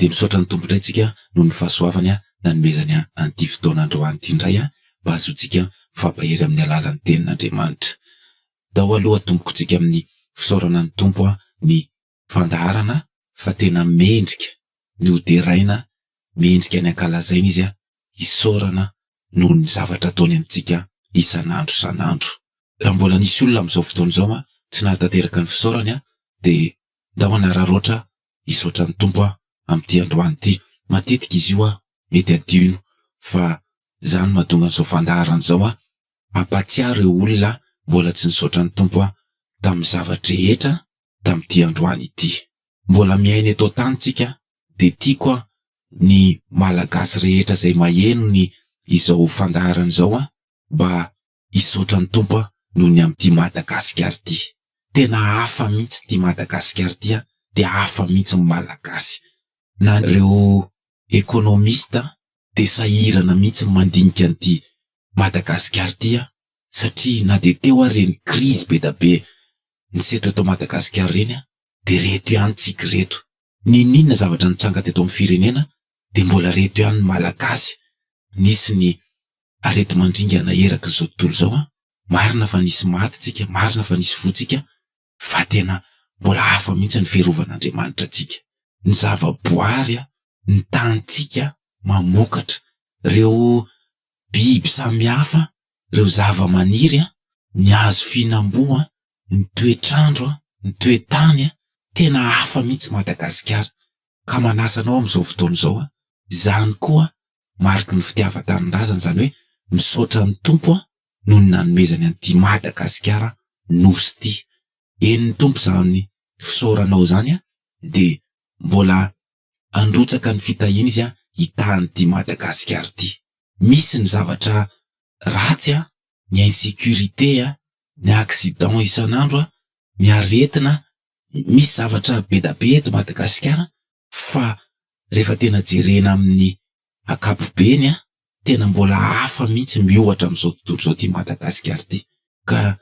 de misaotra ny tompo indray tsika noho ny fahasoavany nanomezany an'ity fotoanandroany ity indray mba azotsika mifampahery amin'ny alalan'ny tenin'Andriamanitra. Dao aloha tompoko tsika amin'ny fisaorana ny tompo ny fandaharana fa tena mendrika ny hoderaina, mendrika ny ankalazaina izy isaorana noho ny zavatra ataony amintsika isanandro. Raha mbola nisy olona amin'izao fotoana izao tsy nahatanteraka ny fisaorany de dao anararoatra isaotra ny tompo amin'ity androany ity. Matetika izy io mety adino fa zany mahatonga an'izao fandaharana izao ampatsiaro ireo olona mbola tsy nisaotra ny tompo tamin'ny zavatra rehetra tamin'ity androany ity. Mbola miaina eto tany tsika de tiako ny malagasy rehetra izay maheno ny izao fandaharana izao mba isaotra ny tompo noho ny amin'ity Madagasikara ity. Tena hafa mihitsy ity Madagasikara ity de hafa mihitsy ny malagasy. Na ireo ekonomista de sahirana mihitsy mandinika an'ity Madagasikara ity satria na de teo reny krizy be da be niseto eto Madagasikara reny de reto ihany tsika reto. Ninona zavatra nitranga teto amin'ny firenena de mbola reto ihany ny malagasy. Nisy ny arety mandringana eraka zao tontolo zao marina fa nisy maty tsika, marina fa nisy votsika, fa tena mbola hafa mihitsy ny fiarovan'Andriamanitra tsika. Ny zavaboary ny tantsika mamokatra, ireo biby samihafa, ireo zava-maniry, ny hazo fihinam-boa, ny toetrandro, ny toetany, tena hafa mihitsy Madagasikara. Ka manasanao amin'izao fotoana izao zany koa mariky ny fitiavan-tanindrazana, zany hoe misaotra ny tompo noho ny nanomezany an'ity Madagasikara nosy ity. Eny tompo zany fisaoranao zany de mbola androtsaka ny fitahiana izy hitahan'ity Madagasikara ity. Misy ny zavatra ratsy ny insécurité ny accident isanandro ny aretina, misy zavatra be da be eto Madagasikara fa rehefa tena jerena amin'ny akapobeny tena mbola hafa mihitsy miohatra amin'izao tontolo izao ity Madagasikara ity. Ka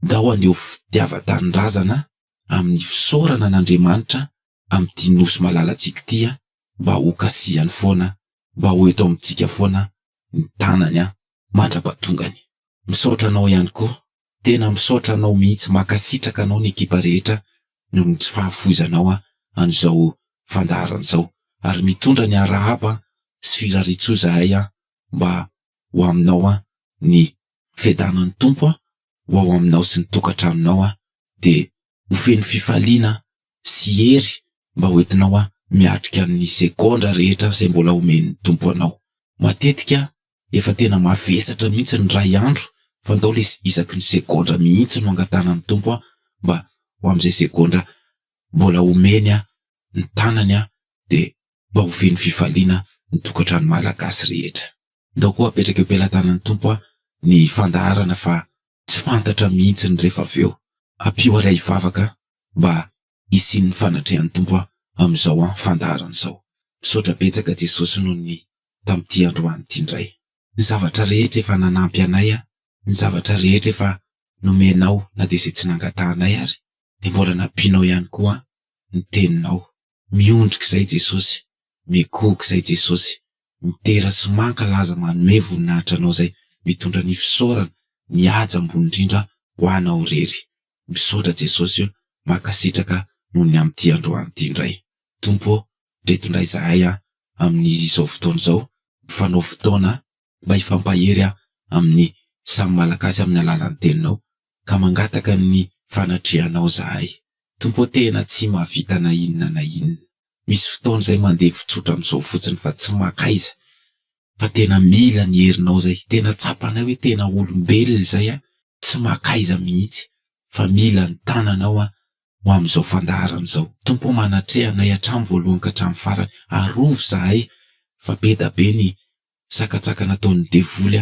dao aneo fitiavan-tanindrazana amin'ny fisaorana an'Andriamanitra amin'ity nosy malalatsika ity mba ho kasihany foana, mba ho eto amintsika foana ny tanany mandra-patongany. Misaotra anao ihany koa, tena misaotra anao mihitsy, makasitraka anao ny ekipa rehetra noho ny fahafoizanao an'izao fandaharana izao, ary mitondra ny arahaba sy firaritsoa zahay mba ho aminao ny fiadanan'ny tompo, ho ao aminao sy ny tokantranonao de ho feno fifaliana sy hery mba hoentinao miatrika ny segondra rehetra izay mbola omen'ny tompo anao. Matetika efa tena mavesatra mihitsy ny ray andro fa ndao le isaky ny segondra mihitsy no angatana ny tompo mba ho amin'izay segondra mbola omeny ny tanany de mba ho feno fifaliana ny tokantrano malagasy rehetra. Ndao koa apetraka eo am-pelantanan'ny tompo ny fandaharana fa tsy fantatra mihitsy ny rehefa avy eo. Ampio aray ivavaka mba isian'ny fanatrehan'ny tompo amin'izao fandaharana izao. Misaotra betsaka Jesosy noho ny tamin'ity androany ity indray. Ny zavatra rehetra efa nanampy anay, ny zavatra rehetra efa nomenao na de izay tsy nangatahanay ary, de mbola nampianao ihany koa ny teninao. Miondrika izay Jesosy, mikohoka izay Jesosy, mitera sy mankalaza manome voninahitra anao izay mitondra ny fisaorana, ny haja ambony indrindra ho anao rery. Misaotra Jesosy, makasitraka noho ny amin'ity androany ity indray. Tompo, retondray zahay amin'izao fotoana izao, mifanao fotoana mba hifampahery amin'ny samy malagasy amin'ny alalan'ny teninao, ka mangataka ny fanatrehanao zahay. Tompo, tena tsy mahavita na inona na inona. Misy fotoana izay mandeha fitsotra amin'izao fotsiny fa tsy makaiza, fa tena mila ny herinao zay, tena tsapanay hoe tena olombelona izay tsy makaiza mihitsy, fa mila ny tananao ho amin'izao fandaharana izao. Tompo, manatrehanay hatramin'ny voalohany ka hatramin'ny farany, arovo zahay fa be da be ny sakatsaka nataon'ny devoly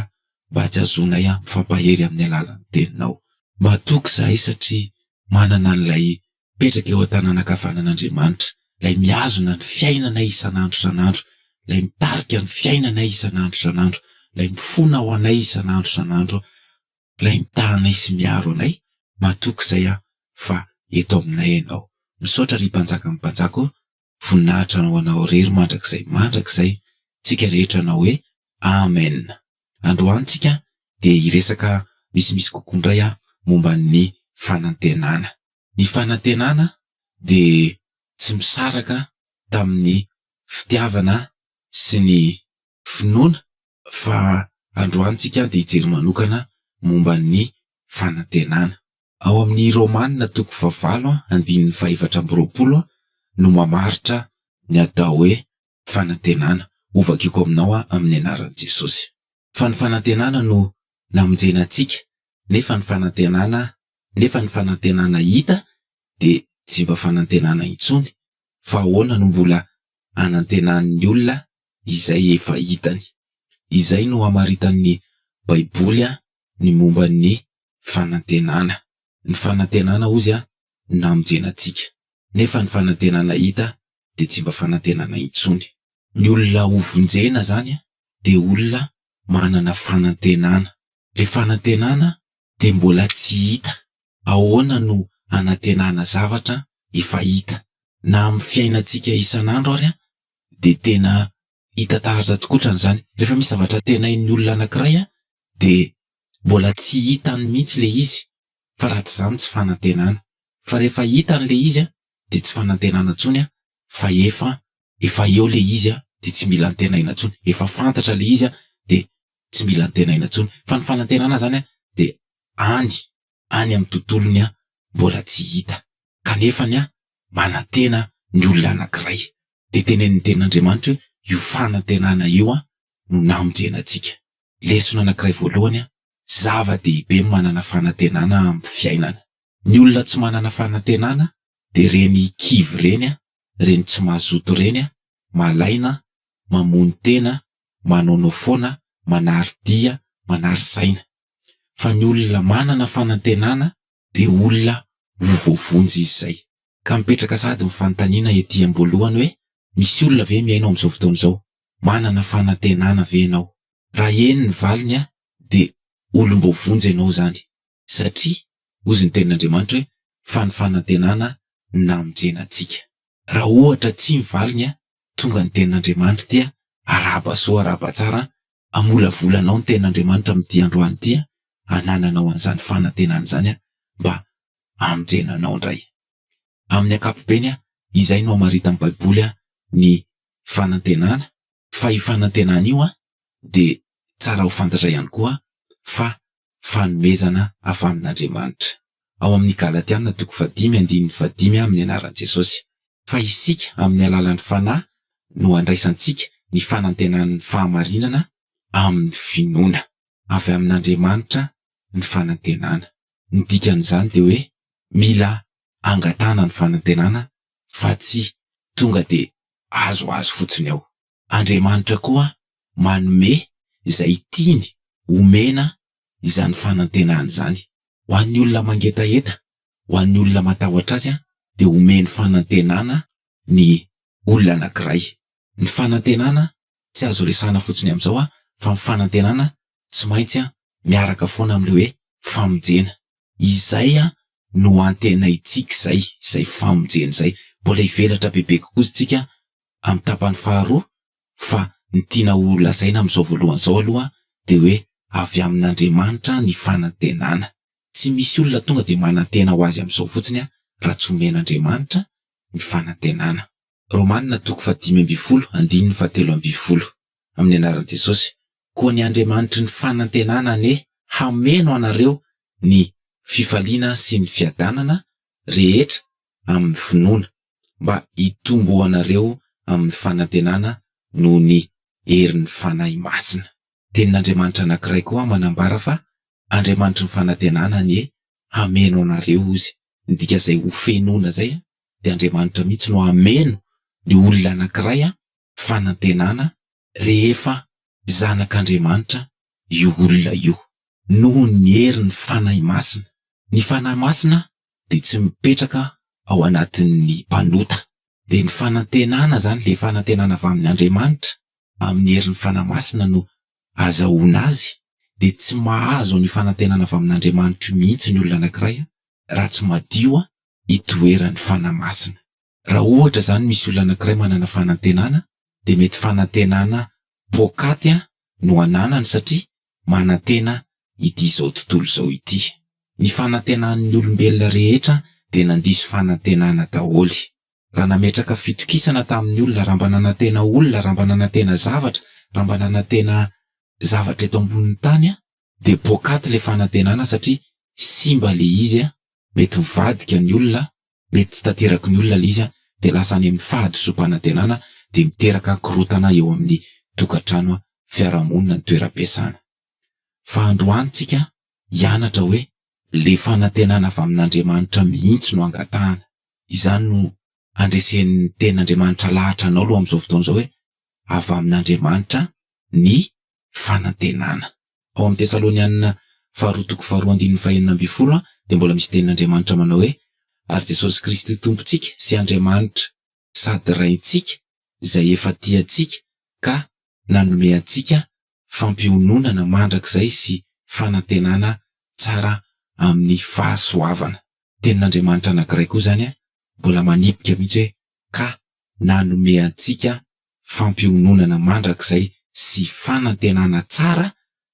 mba tsy azonay mifampahery amin'ny alalan'ny teninao. Matoky zahay satria manana an'ilay petraka eo an-tanana ankavanan'Andriamanitra, ilay miazona ny fiainanay isanandro isanandro, ilay mitarika ny fiainanay isanandro isanandro, ilay mifona ho anay isanandro isanandro, ilay mitahanay sy miaro anay. Matoky izay fa eto aminay ianao. Misaotra ry mpanjaka ny mpanjako voninahitra ho anao rery mandrakizay tsika rehetra na hoe amen. Androany tsika de iresaka misimisy kokoa indray momba ny fanantenana. Ny fanantenana de tsy misaraka tamin'ny fitiavana sy ny finoana, fa androany tsika de hijery manokana momba ny fanantenana. Ao amin'ny Romanina 8:17 no mamaritra ny atao hoe fanantenana. Ovakiko aminao amin'ny anaran'i Jesosy. Fa ny fanantenana no namonjena antsika, nefa ny fanantenana hita de tsy mba fanantenana intsony, fa ahoana no mbola anantenan'ny olona izay efa hitany. Izay no amaritan'ny Baiboly ny momba ny fanantenana. Ny fanantenana ozy namonjena antsika, nefa ny fanantenana hita de tsy mba fanantenana intsony. Ny olona hovonjena zany de olona manana fanantenana. Le fanantenana de mbola tsy hita. Ahoana no anantenana zavatra efa hita? Na amin'ny fiainantsika isan'andro ary de tena hita taratra tokoa zany. Rehefa misy zavatra tenain'ny olona anankiray de mbola tsy hitany mihitsy le izy, fa raha tsy zany tsy fanantenana. Fa rehefa hitany le izy de tsy fanantenana intsony, fa efa eo le izy de tsy mila antenaina intsony. Efa fantatra le izy de tsy mila antenaina intsony. Fa ny fanantenana zany de any amin'ny tontolony mbola tsy hita, kanefa manantena ny olona anankiray. De tenenin'ny tenin'Andriamanitra hoe io fanantenana io no namonjena antsika. Lesona anankiray voalohany, zava-dehibe manana fanantenana amin'ny fiainana. Ny olona tsy manana fanantenana de reny kivy reny tsy mazoto reny, malaina, mamono tena, manaonao foana, manary dia, manary saina. Fa ny olona manana fanantenana de olona hovovonjy izay. Ka mipetraka sady mifanontaniana ety am-boalohany hoe misy olona ve miaina amin'izao fotoana izao manana fanantenana ve ianao? Raha eny ny valiny de olom-bovonjy ianao zany, satria ozy ny tenin'Andriamanitra hoe fa ny fanantenana namonjena antsika. Raha ohatra tsy ny valiny tonga ny tenin'Andriamanitra dia araba soa araba tsara, amolavolanao ny tenin'Andriamanitra amin'ity androany ity, anananao an'izany fanantenana zany mba amonjenanao indray. Amin'ny ankapobeny izay no amaritan'ny Baiboly ny fanantenana, fa io fanantenana io de tsara ho fantatra ihany koa fa fanomezana avy amin'Andriamanitra. Ao amin'ny Galatiana 5:5 amin'ny anaran'i Jesosy. Fa isika amin'ny alalan'ny fanahy no andraisantsika ny fanantenan'ny fahamarinana amin'ny finoana. Avy amin'Andriamanitra ny fanantenana. Ny dikan'izany de hoe mila angatana ny fanantenana, fa tsy tonga de azo fotsiny ao. Andriamanitra koa manome izay tiany omena izany fanantenana izany. Ho an'ny olona mangetaheta, ho an'ny olona matahotra azy de omeny fanantenana ny olona anankiray. Ny fanantenana tsy azo resana fotsiny amin'izao fa ny fanantenana tsy maintsy miaraka foana amin'le hoe famonjena. Izay no antenaitsika izay famonjena izay. Mbola hivelatra bebe kokoa isika amin'ny tapany faharoa, fa ny tiana ho lazaina amin'izao voalohan'izao aloha de hoe avy amin'Andriamanitra ny fanantenana. Tsy misy olona tonga de manantena ho azy amin'izao fotsiny raha tsy omen'Andriamanitra ny fanantenana. Romanina 5:17 amin'ny anaran'i Jesosy. Koa ny Andriamanitra ny fanantenana hameno anareo ny fifaliana sy ny fiadanana rehetra amin'ny finoana, mba hitombo anareo amin'ny fanantenana noho ny herin'ny fanahy masina. Tenin'Andriamanitra anankiray koa manambara fa Andriamanitra ny fanantenana hameno anareo ozy. Ny dikazay ho fenoana zay de Andriamanitra mihitsy no hameno ny olona anankiray fanantenana rehefa zanak'Andriamanitra io olona io, noho ny herin'ny fanahy masina. Ny fanahy masina de tsy mipetraka ao anatin'ny mpanota. De ny fanantenana zany, le fanantenana avy amin'Andriamanitra amin'ny herin'ny fanahy masina no azahoana azy, de tsy mahazo ny fanantenana avy amin'Andriamanitra mihitsy ny olona anankiray raha tsy madio itoeran'ny fanahy masina. Raha ohatra zany misy olona anankiray manana fanantenana, de mety fanantenana pokaty no ananany satria manantena ity zao tontolo zao ity. Ny fanantenan'ny olombelona rehetra de nandiso fanantenana daholo. Raha nametraka fitokisana tamin'ny olona, raha mba nanantena olona, raha mba nanantena zavatra, raha mba nanantena zavatra eto ambonin'ny tany de pokaty le fanantenana satria simba le izy mety mivadika ny olona, mety tsy tanteraky ny olona le izy de lasa any amin'ny fahadisom-panantenana de miteraka korotana eo amin'ny tokantrano fiarahamonina, ny toeram-piasana. Fa androany tsika hianatra hoe le fanantenana avy amin'Andriamanitra mihitsy no angatahana. Izany no andresen'ny tenin'Andriamanitra lahatra anao aloha amin'izao fotoana izao hoe avy amin'Andriamanitra ny fanantenana. Ao amin'ny Tesalonianina 2:2-5 de mbola misy tenin'Andriamanitra manao hoe ary Jesosy Kristy tompontsika sy Andriamanitra sady raintsika izay efa tiantsika ka nanome antsika fampiononana mandrakizay sy fanantenana tsara amin'ny fahasoavana. Tenin'Andriamanitra anankiray koa zany mbola manipika mihitsy hoe ka nanome antsika fampiononana mandrakizay sy fanantenana tsara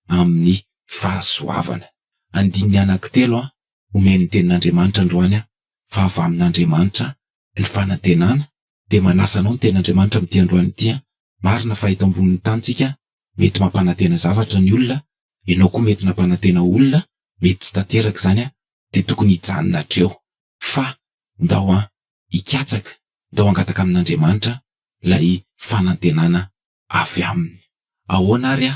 amin'ny fahasoavana. Andininy anankitelo omeny tenin'Andriamanitra androany fa avy amin'Andriamanitra ny fanantenana, de manasa anao ny tenin'Andriamanitra amin'ity androany ity. Marina fa eto ambonin'ny tantsika mety mampanantena zavatra ny olona, ianao koa mety nampanantena olona, mety tsy tanteraka zany de tokony hijanona hatreo. Fa ndao hikatsaka, ndao hangataka amin'Andriamanitra lay fanantenana avy aminy. Ahoana ary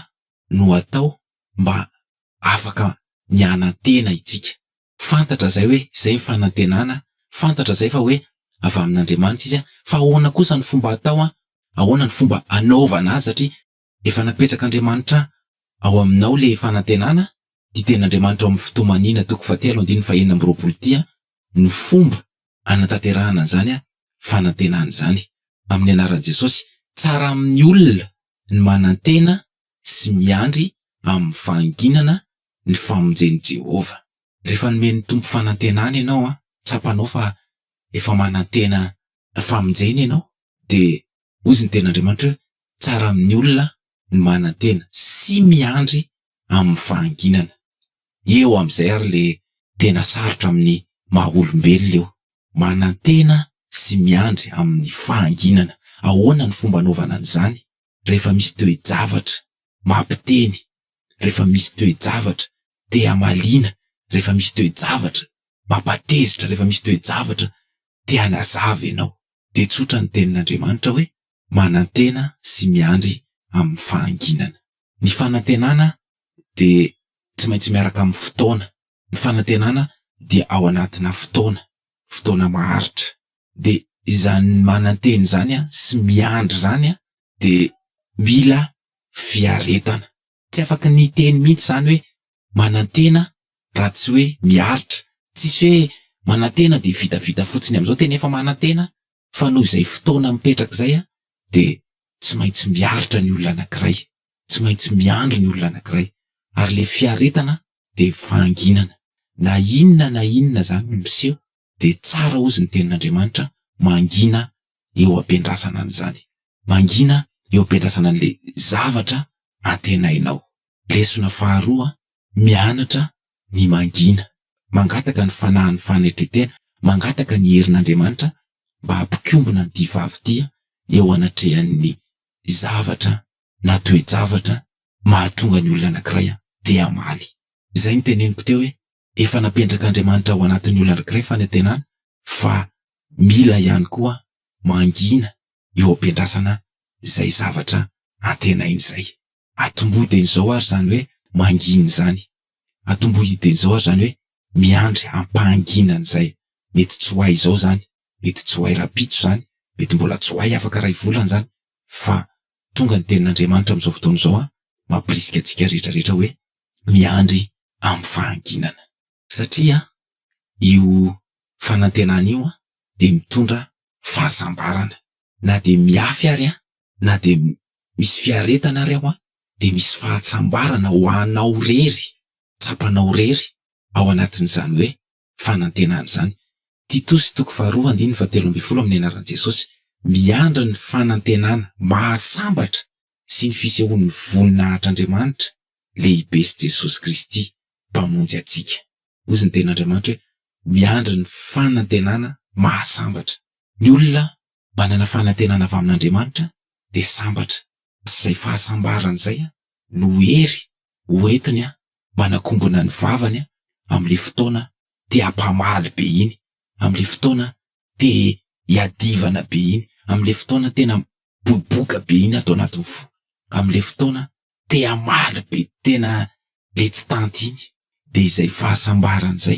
no atao mba afaka mianantena itsika? Fantatra zay hoe zay fanantenana, fantatra zay fa hoe avy amin'Andriamanitra izy fa ahoana kosa ny fomba atao ahoana ny fomba anaovana azy satria efa napetrak'Andriamanitra ao aminao le fanantenana. Diten'Andriamanitra ao amin'ny fitomanina 3:7-9 ny fomba anatanterahana an'izany fanantenana zany. Amin'ny anaran'i Jesosy, tsara amin'ny olona ny manantena sy miandry amin'ny fahanginana ny famonjen'i Jehova. Rehefa nomeny tompo fanantenana ianao tsapanao fa efa manantena famonjena ianao, de hozy ny tenin'Andriamanitra hoe tsara amin'ny olona ny manantena sy miandry amin'ny fahanginana. Eo am'izay ary le tena sarotra amin'ny maha-olombelona eo. Manantena sy miandry amin'ny fahanginana. Ahoana ny fomba anaovana an'izany? Rehefa misy toe-javatra mampiteny, rehefa misy toe-javatra te hamalina, rehefa misy toe-javatra mampatezitra, rehefa misy toe-javatra te hanazava ianao, de tsotra ny tenin'Andriamanitra hoe manantena sy miandry amin'ny fahanginana. Ny fanantenana de tsy maintsy miaraka amin'ny fotoana. Ny fanantenana dia ao anatina fotoana maharitra. De izany mananteny zany sy miandry zany de mila fiaretana. Tsy afaka ny teny mihitsy zany hoe manantena raha tsy hoe miaritra. Tsisy hoe manantena de vita fotsiny am'izao teny efa manantena, fa noho izay fotoana mipetraka zay de tsy maintsy miaritra ny olona anankiray, tsy maintsy miandry ny olona anankiray. Ary le fiaretana de fahanginana. Na inona zany no miseho de tsara hozy ny tenin'Andriamanitra mangina eo ampendrasana an'izany. Mangina eo ampendrasana an'le zavatra antenainao. Lesona faharoa, mianatra ny mangina. Mangataka ny fanahin'ny fanetretena, mangataka ny herin'Andriamanitra mba hampikombona ny divavy tia eo anatrehan'ny zavatra na toe-javatra mahatonga ny olona anankiray te hamaly. Izay ny teneniko teo hoe efa napendrak'Andriamanitra ao anatin'ny olona anankiray fanantenana, fa mila ihany koa mangina eo ampendrasana izay zavatra antenainy izay. Atombohy dieny ary zany hoe mangina zany. Atombohy dieny ary zany hoe miandry ampahanginana izay. Mety tsy hoay izao zany, mety tsy hoay rapitso zany, mety mbola tsy hoay afaka ray volana zany, fa tonga ny tenin'Andriamanitra amin'izao fotoana izao mampirisika antsika rehetrarehetra hoe miandry amin'ny fahanginana. Satria io fanantenana io de mitondra fahasambarana. Na de miafy ary na de misy fiaretana ary ao de misy fahasambarana ho anao rery, tsapanao rery ao anatin'izany hoe fanantenana izany. Titos 2:2-7 amin'ny anaran'i Jesosy. Miandry ny fanantenana mahasambatra sy ny fisehoan'ny voninahitr'Andriamanitra lehibe sy Jesosy Kristy mpamonjy atsika. Ozy ny ten'Andriamanitra hoe miandry ny fanantenana mahasambatra. Ny olona manana fanantenana avy amin'Andriamanitra dia sambatra. Izay fahasambarana izay no hery hoentiny manakombona ny vavany amin'ilay fotoana te hampamaly be iny, amin'ilay fotoana te hiadivana be iny, amin'ilay fotoana tena boboka be iny atao anatin'ny fo, amin'ilay fotoana te hamaly be tena le tsy tanty iny. Dia izay fahasambarana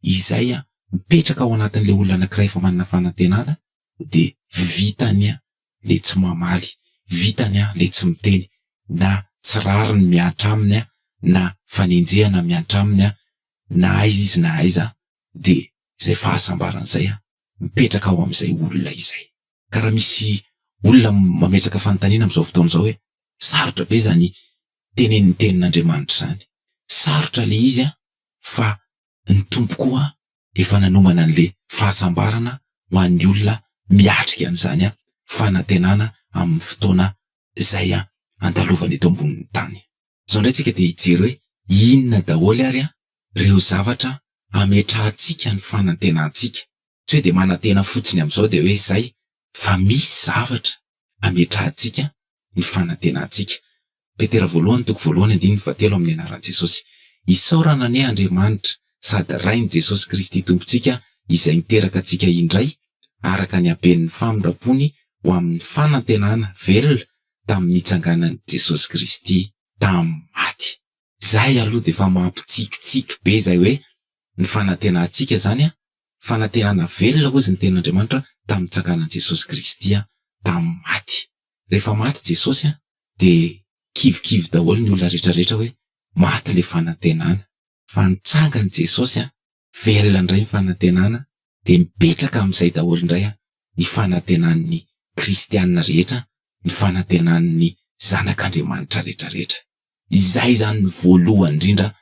izay mipetraka ao anatin'ilay olona anankiray fa manana fanantenana dia vitany le tsy mamaly, vitany le tsy miteny, na tsy rariny miatra aminy na fanenjehana miatra aminy na aiza izy na aiza, dia izay fahasambarana izay mipetraka ao amin'izay olona izay. Ka raha misy olona mametraka fanontaniana amin'izao fotoana izao hoe sarotra be zany tenenin'ny tenin'Andriamanitra izany. Sarotra le izy fa ny tompo koa efa nanomana an'le fahasambarana ho an'ny olona miatrika an'izany fanantenana amin'ny fotoana izay andalovana eto ambonin'ny tany. Izao indray tsika dia hijery hoe inona daholo ary ireo zavatra ametrahantsika ny fanantenantsika. Tsy hoe dia manantena fotsiny amin'izao dia hoe izay, fa misy zavatra ametrahantsika ny fanantenantsika. Petera 1:7 amin'ny anaran'i Jesosy. Isaorana anie Andriamanitra sady rain'i Jesosy Kristy tompontsika izay niteraka antsika indray araka ny haben'ny famindram-pony ho amin'ny fanantenana velona tamin'ny nitsanganan'i Jesosy Kristy tamin'ny maty. Izay aloha dia efa mampitsikitsiky be izay hoe ny fanantenantsika izany fanantenana velona hozy ny ten'Andriamanitra tamin'ny nitsanganan'i Jesosy Kristy tamin'ny maty. Rehefa maty Jesosy dia kivikivy daholo ny olona rehetrarehetra hoe maty le fanantenana. Fa nitsangan'i Jesosy velona indray ny fanantenana dia mipetraka amin'izay daholo indray ny fanantenan'ny kristianina rehetra, ny fanantenan'ny zanak'Andriamanitra rehetrarehetra. Izay zany ny voalohany indrindra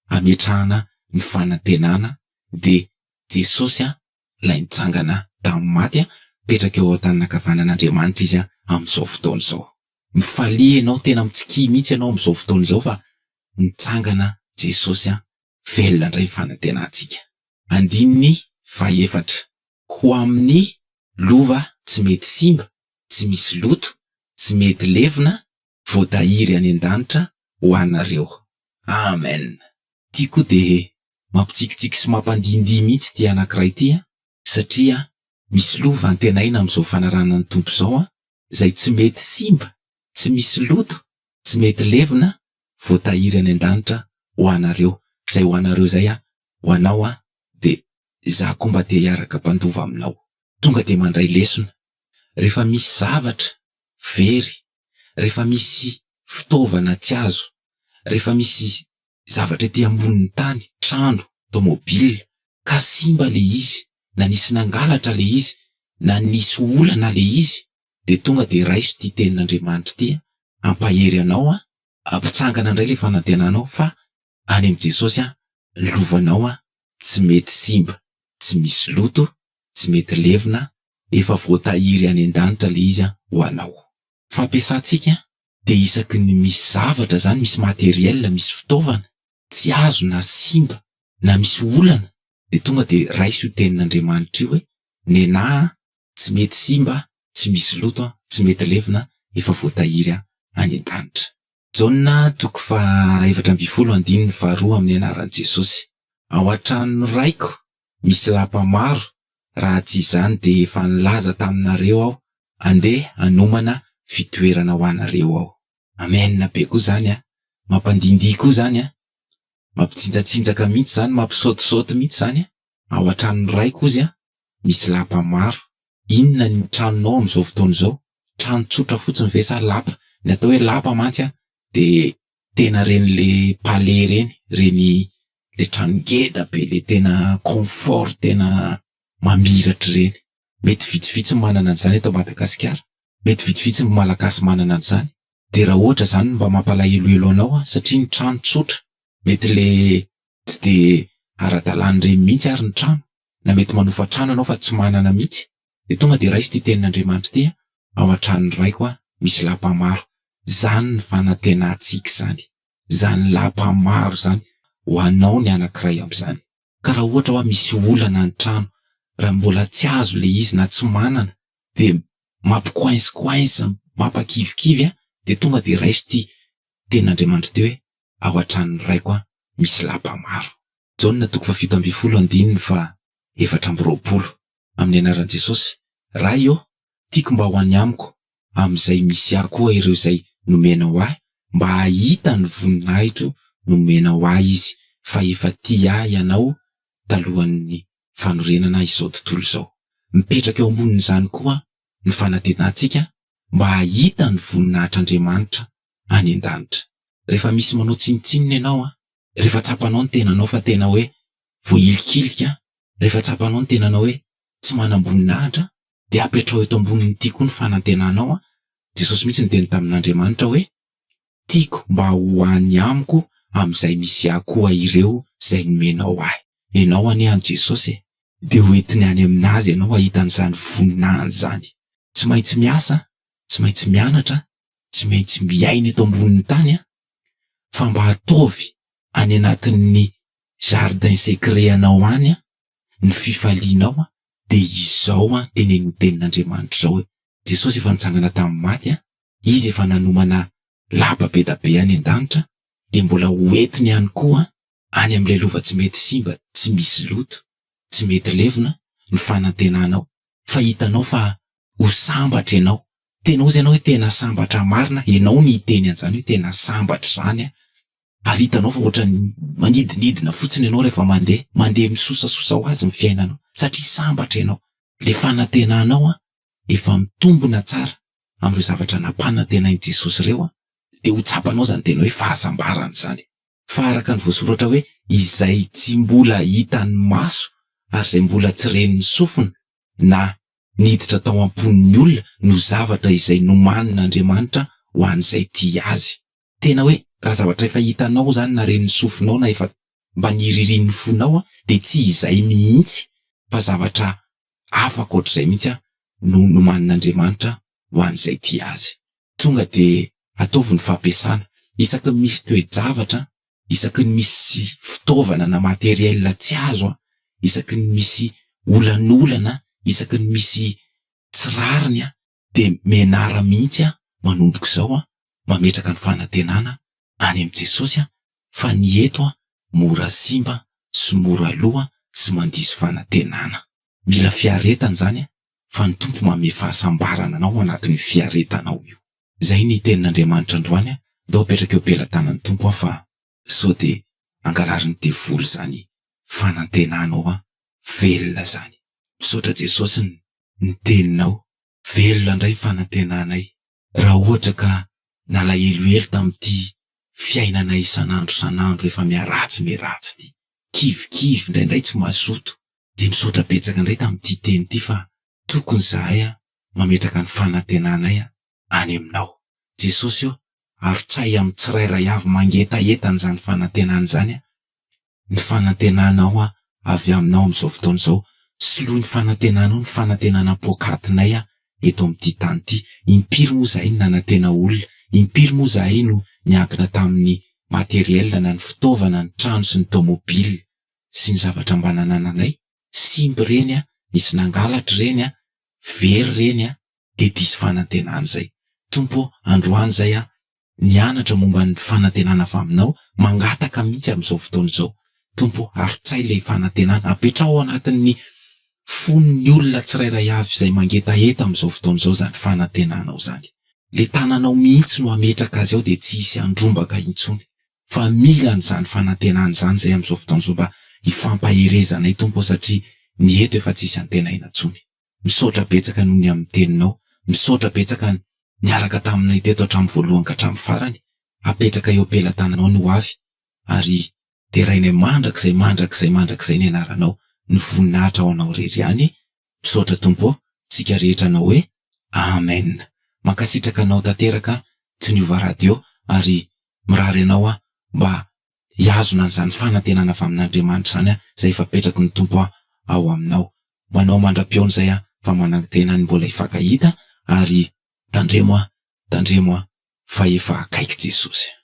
ametrahana ny fanantenana, dia Jesosy ilay nitsangana tamin'ny maty mipetraka eo an-tanana ankavanan'Andriamanitra izy amin'izao fotoana izao. Mifalia ianao, tena mitsikia mihitsy ianao amin'izao fotoana izao fa nitsangana Jesosy velona indray fanantenantsika. 4. Ho amin'ny lova tsy mety simba, tsy misy loto, tsy mety levina, voatahiry any an-danitra ho anareo. Amen. Ty koa dia mampitsikitsiky sy mampandindihy mihitsy ty anankiray ity satria misy lova antenaina amin'izao fanarana ny tompo izao izay tsy mety simba, tsy misy loto, tsy mety levina, voatahiry any an-danitra ho anareo. Izay ho anareo izay ho anao dia izaho koa mba te hiaraka mpandova aminao. Tonga dia mandray lesona. Rehefa misy zavatra very, rehefa misy fitaovana tsy azo, rehefa misy zavatra ety ambonin'ny tany, trano, tomobila, ka simba le izy, na nisy nangalatra le izy, na nisy olana le izy, dia tonga dia raiso ty tenin'Andriamanitra ty ampahery anao ampitsangana indray le fanantenanao fa any amin'i Jesosy lovanao tsy mety simba, tsy misy loto, tsy mety levina, efa voatahiry any an-danitra le izy ho anao. Fampiasantsika dia isaky ny misy zavatra zany, misy materiel, misy fitaovana tsy azo na simba na misy olana, dia tonga dia raiso io tenin'Andriamanitra io hoe nenaha tsy mety simba, tsy misy loto, tsy mety levina, efa voatahiry any an-danitra. Jauna 4:12 amin'ny anaran'i Jesosy. Ao an-trano raiko misy lapa maro, raha tsy izany dia efa nilaza taminareo aho andeha hanomana fitoerana ho anareo aho. Amen be koa zany mampandindihy koa zany mampitsinjatsinjaka mihitsy zany, mampisaotisaoty mihitsy zany ao an-trano raiko izy misy lapa maro. Inona ny tranonao amin'izao fotoana izao? Trano tsotra fotsiny ve sa lapa? Ny atao hoe lapa mantsy dia tena reny le palais reny le trano ngeda be, le tena confort, tena mamiratra reny. Mety vitsivitsy ny manana an'izany eto Madagasikara, mety vitsivitsy ny malagasy manana an'izany. Dia raha ohatra zany mba mampalahelohelo anao satria ny trano tsotra, mety le tsy dia ara-dalàna ireny mihitsy ary ny trano, na mety manofa trano anao fa tsy manana mihitsy, de tonga de raisy ty tenin'Andriamanitra ty, ao an-trano ray koa misy lapa maro. Zany ny fanantenantsika zany. Zany lapa maro zany ho anao ny anankiray am'zany. Ka raha ohatra hoe misy olana ny trano, raha mbola tsy azo le izy na tsy manana, de mampikoainsikoainsa, mampakivikivy de tonga de raisy ty tenin'Andriamanitra ty hoe ao an-trano ray koa misy lapa maro. Jaona 7:24 amin'ny anaran'i Jesosy. Raha io tiako mba ho any amiko am'izay misy ahy koa ireo zay nomenao ahy, mba hahita ny voninahitro nomenao ahy izy, fa efa ty ahy ianao talohan'ny fanorenana izao tontolo izao. Mipetraka eo ambonin'izany koa ny fanantenantsika mba hahita ny voninahitr'Andriamanitra any an-danitra. Rehefa misy manao tsinitsininy ianao rehefa tsapanao ny tenanao fa tena hoe voailikilika, rehefa tsapanao ny tenanao hoe tsy manam-boninahitra, de apetrao eto ambonin'ity koa ny fanantenanao. Jesosy mihitsy niteny tamin'Andriamanitra hoe tiako mba ho any amiko am'izay misy ahy koa ireo zay nomenao ahy. Ianao anie any Jesosy de hoentiny any aminazy ianao ahitan'izany voninahiny zany. Tsy maintsy miasa, tsy maintsy mianatra, tsy maintsy miaina eto ambonin'ny tany fa mba ataovy any anatin'ny jardin secret anao any ny fifalianao de izao tenen'ny tenin'Andriamanitra zao hoe Jesosy efa nitsangana tamin'ny maty izy efa nanomana lapa be da be any an-danitra, de mbola hoentiny ihany koa any am'ilay lova tsy mety simba, tsy misy loto, tsy mety levona ny fanantenanao. Fa hitanao fa ho sambatra ianao. Tena ozy ianao hoe tena sambatra marina, ianao ny hiteny an'izany hoe tena sambatra zany ary hitanao fa ohatrany manidinidina fotsiny ianao rehefa mandeha misosasosa ho azy ny fiainanao, satria sambatra ianao. Le fanantenanao efa mitombona tsara am'ireo zavatra nampanantenain'i Jesosy reo de ho tsapanao zany tena hoe fahasambarana zany. Fa araka ny voasoratra hoe izay tsy mbola hitan'ny maso ary zay mbola tsy ren'ny sofina na niditra tao amponin'ny olona no zavatra izay nomanin'Andriamanitra ho an'izay tia azy. Tena hoe raha zavatra efa hitanao zany na ren'ny sofinao na efa mba niririan'ny fonao de tsy izay mihitsy fa zavatra afaka ohatr'izay mihitsy no nomanin'Andriamanitra ho an'izay tia azy. Tonga de ataovy ny fampiasana isaky ny misy toe-javatra, isaky ny misy fitaovana na materiel tsy azo, isaky ny misy olanolana, isaky ny misy tsirariny de menara mihitsy manomboka izao mametraka ny fanantenana any am' Jesosy fa ny eto mora simba sy mora loha sy mandiso fanantenana. Mila fiaretana zany fa ny tompo manome fahasambarana anao anatin'ny fiaretanao io. Zay ny tenin'Andriamanitra androany, dao apetraka eo am-pelantanan'ny tompo fa sao de angalariny devoly zany fanantenanao velona zany. Misaotra Jesosy ny teninao, velona indray fanantenanay. Raha ohatra ka nalahelohelo tamin'ity fiainanay isan'andro efa miaratsy ty, kivikivy indraindray tsy mazoto, de misaotra betsaka indray tamin'ity teny ity fa tokony zahay mametraka ny fanantenanay any aminao. Jesosy arotsay amin'ny tsirairay avy mangetaeta n'izany fanantenana zany ny fanantenanao avy aminao am'izao fotoana izao. Soloy ny fanantenanao ny fanantenanam-pokatinay eto am'ty tany ity. Impiry moa zahay no nanantena olona, impiry moa zahay no niankina tamin'ny materiel na ny fitaovana, ny trano sy ny tomobily sy ny zavatra mba nanananay. Simby reny nisy nangalatra reny very reny de diso fanantenana zay. Tompo androany zay nianatra momba ny fanantenana avy aminao, mangataka mihitsy am'izao fotoana izao. Tompo arotsay le fanantenana, apetrao anatin'ny fon'ny olona tsirairay avy izay mangetaeta am'izao fotoana izao zany fanantenanao zany. Le tananao mihitsy no ametraka azy ao de tsy hisy andrombaka intsony. Fa mila n'izany fanantenana zany zay am'izao fotoana izao mba hifampaherezanay tompo satria ny eto efa tsy hisy antenaina intsony. Misaotra betsaka noho ny amin'ny teninao, misaotra betsaka niaraka taminay teto hatramin'ny voalohany ka hatramin'ny farany, apetraka eo am-pelantananao no avy ary terainay mandrakizay ny anaranao, ny voninahitra ao anao rery ihany. Misaotra tompo, tsika rehetra anao hoe amen. Mankasitraka anao tanteraka tsy niova radio ary mirary anao mba hiazona an'izany fanantenana avy amin'Andriamanitra zany zay efa apetraky ny tompo ao aminao. Manao mandra-piaona zay fa manan-tena ny mbola hifankahita ary tandremo fa efa akaiky Jesosy.